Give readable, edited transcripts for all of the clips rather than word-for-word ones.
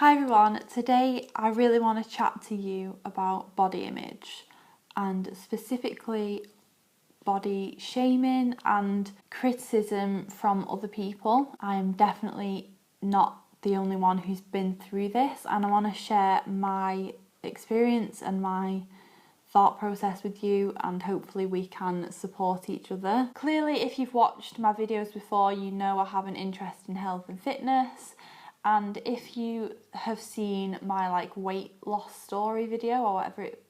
Hi everyone, today I really want to chat to you about body image and specifically body shaming and criticism from other people. I am definitely not the only one who's been through this, and I want to share my experience and my thought process with you, and hopefully we can support each other. Clearly, if you've watched my videos before, you know I have an interest in health and fitness. And if you have seen my weight loss story video or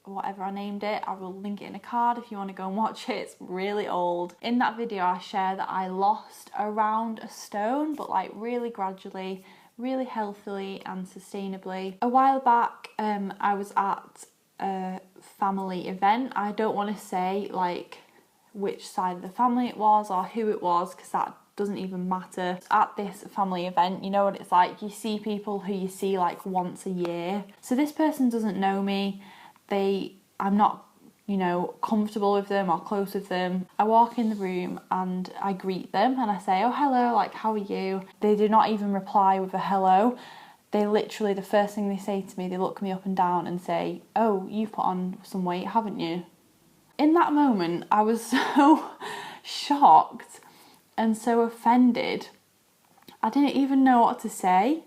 whatever I named it, I will link it in a card if you want to go and watch it. It's really old. In that video I share that I lost around a stone, but really gradually, really healthily and sustainably. A while back I was at a family event. I don't want to say which side of the family it was or who it was, because that doesn't even matter. At this family event, you know what it's like, you see people who you see once a year. So this person doesn't know me, I'm not, comfortable with them or close with them. I walk in the room and I greet them and I say, oh hello, how are you? They do not even reply with a hello. They literally, the first thing they say to me, they look me up and down and say, oh, you've put on some weight, haven't you? In that moment, I was so shocked and so offended. I didn't even know what to say.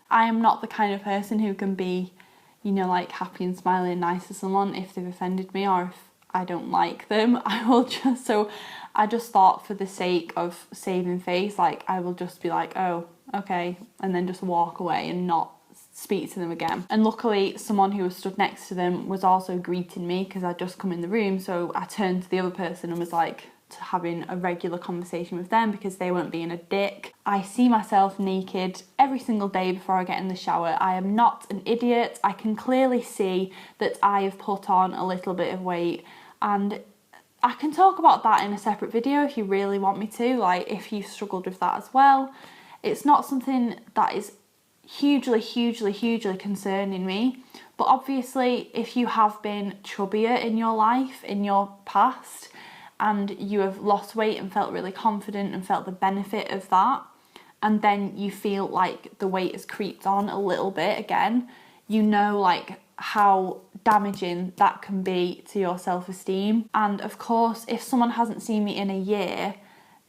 I am not the kind of person who can be, happy and smiling and nice to someone if they've offended me or if I don't like them. I just thought, for the sake of saving face, I will just be oh, okay, and then just walk away and not speak to them again. And luckily someone who was stood next to them was also greeting me because I'd just come in the room, so I turned to the other person and was having a regular conversation with them because they weren't being a dick. I see myself naked every single day before I get in the shower. I am not an idiot. I can clearly see that I have put on a little bit of weight, and I can talk about that in a separate video if you really want me to, if you've struggled with that as well. It's not something that is hugely concerning me, but obviously if you have been chubbier in your life, in your past, and you have lost weight and felt really confident and felt the benefit of that, and then you feel the weight has creeped on a little bit again, you know how damaging that can be to your self-esteem. And of course, if someone hasn't seen me in a year,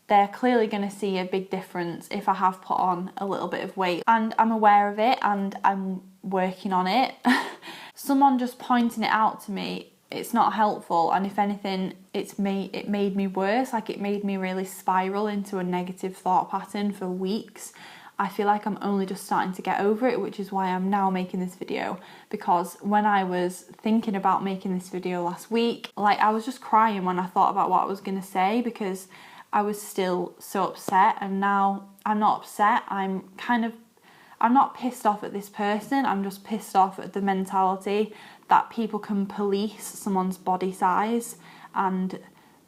they're clearly going to see a big difference if I have put on a little bit of weight, and I'm aware of it and I'm working on it. Someone just pointing it out to me, it's not helpful, and if anything, it made me worse. It made me really spiral into a negative thought pattern for weeks. I feel like I'm only just starting to get over it, which is why I'm now making this video, because when I was thinking about making this video last week, I was just crying when I thought about what I was going to say, because I was still so upset. And now I'm not upset, I'm not pissed off at this person, I'm just pissed off at the mentality that people can police someone's body size and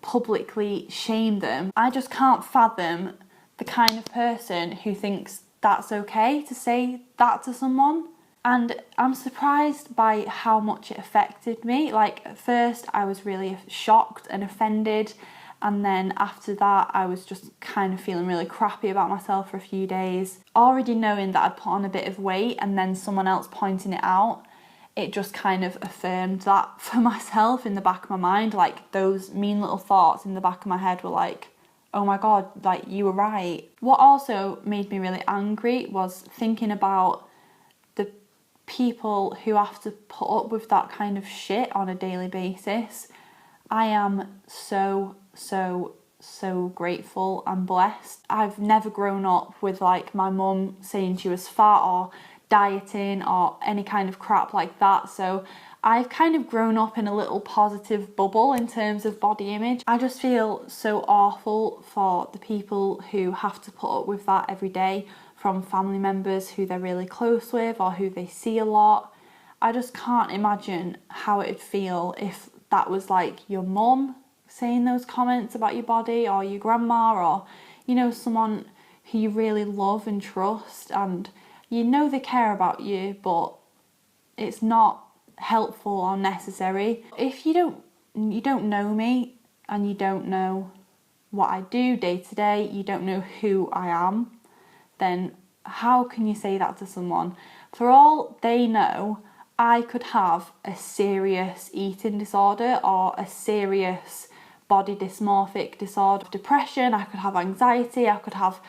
publicly shame them. I just can't fathom the kind of person who thinks that's okay to say that to someone. And I'm surprised by how much it affected me. At first I was really shocked and offended, and then after that I was just feeling really crappy about myself for a few days. Already knowing that I'd put on a bit of weight and then someone else pointing it out, it just affirmed that for myself in the back of my mind. Those mean little thoughts in the back of my head were oh my god, you were right. What also made me really angry was thinking about the people who have to put up with that kind of shit on a daily basis. I am so grateful and blessed. I've never grown up with my mum saying she was fat or dieting or any kind of crap like that, so I've grown up in a little positive bubble in terms of body image. I just feel so awful for the people who have to put up with that every day from family members who they're really close with or who they see a lot. I just can't imagine how it'd feel if that was your mum saying those comments about your body, or your grandma, or someone who you really love and trust, and they care about you, but it's not helpful or necessary. If you don't know me and you don't know what I do day to day, you don't know who I am, then how can you say that to someone? For all they know, I could have a serious eating disorder or a serious body dysmorphic disorder, depression, I could have anxiety, I could have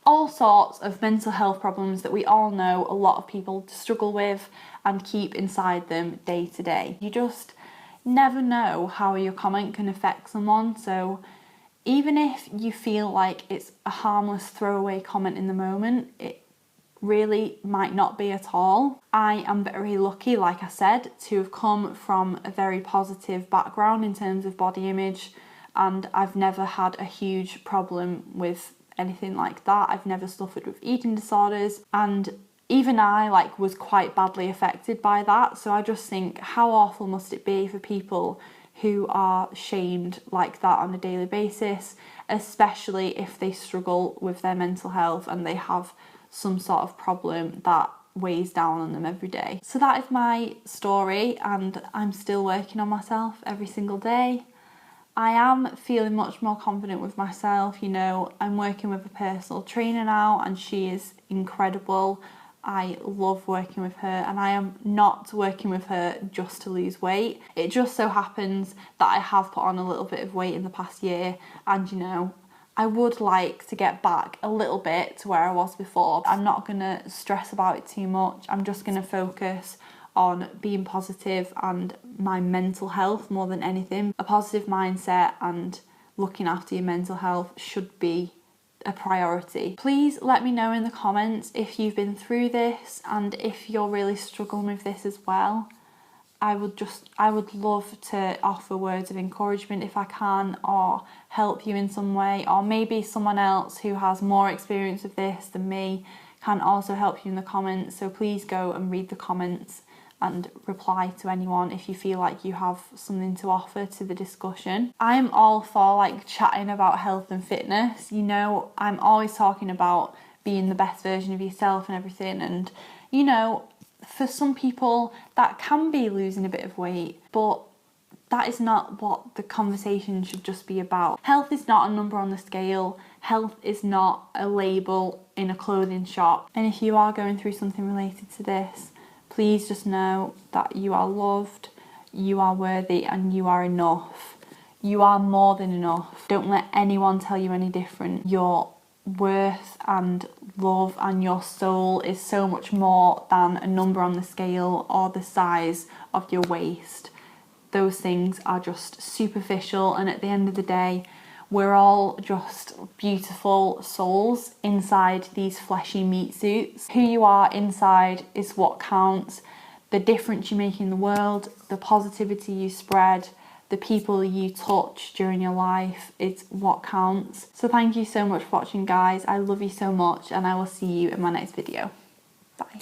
all sorts of mental health problems that we all know a lot of people struggle with and keep inside them day to day. You just never know how your comment can affect someone, so even if you feel like it's a harmless throwaway comment in the moment, it really might not be at all. I am very lucky, like I said, to have come from a very positive background in terms of body image, and I've never had a huge problem with anything like that. I've never suffered with eating disorders, and even I was quite badly affected by that. So I just think, how awful must it be for people who are shamed like that on a daily basis, especially if they struggle with their mental health and they have some sort of problem that weighs down on them every day. So that is my story, and I'm still working on myself every single day. I am feeling much more confident with myself. You know, I'm working with a personal trainer now and she is incredible. I love working with her, and I am not working with her just to lose weight. It just so happens that I have put on a little bit of weight in the past year, and you know, I would like to get back a little bit to where I was before. I'm not going to stress about it too much. I'm just going to focus on being positive and my mental health more than anything. A positive mindset and looking after your mental health should be a priority. Please let me know in the comments if you've been through this and if you're really struggling with this as well. I would love to offer words of encouragement if I can, or help you in some way, or maybe someone else who has more experience with this than me can also help you in the comments. So please go and read the comments and reply to anyone if you feel like you have something to offer to the discussion. I'm all for chatting about health and fitness. You know, I'm always talking about being the best version of yourself and everything, and you know, for some people that can be losing a bit of weight, but that is not what the conversation should just be about. Health is not a number on the scale. Health is not a label in a clothing shop. And if you are going through something related to this, please just know that you are loved, you are worthy, and you are enough. You are more than enough. Don't let anyone tell you any different. Your worth and love and your soul is so much more than a number on the scale or the size of your waist. Those things are just superficial, and at the end of the day, we're all just beautiful souls inside these fleshy meat suits. Who you are inside is what counts. The difference you make in the world, the positivity you spread, the people you touch during your life, it's what counts. So thank you so much for watching, guys. I love you so much, and I will see you in my next video. Bye.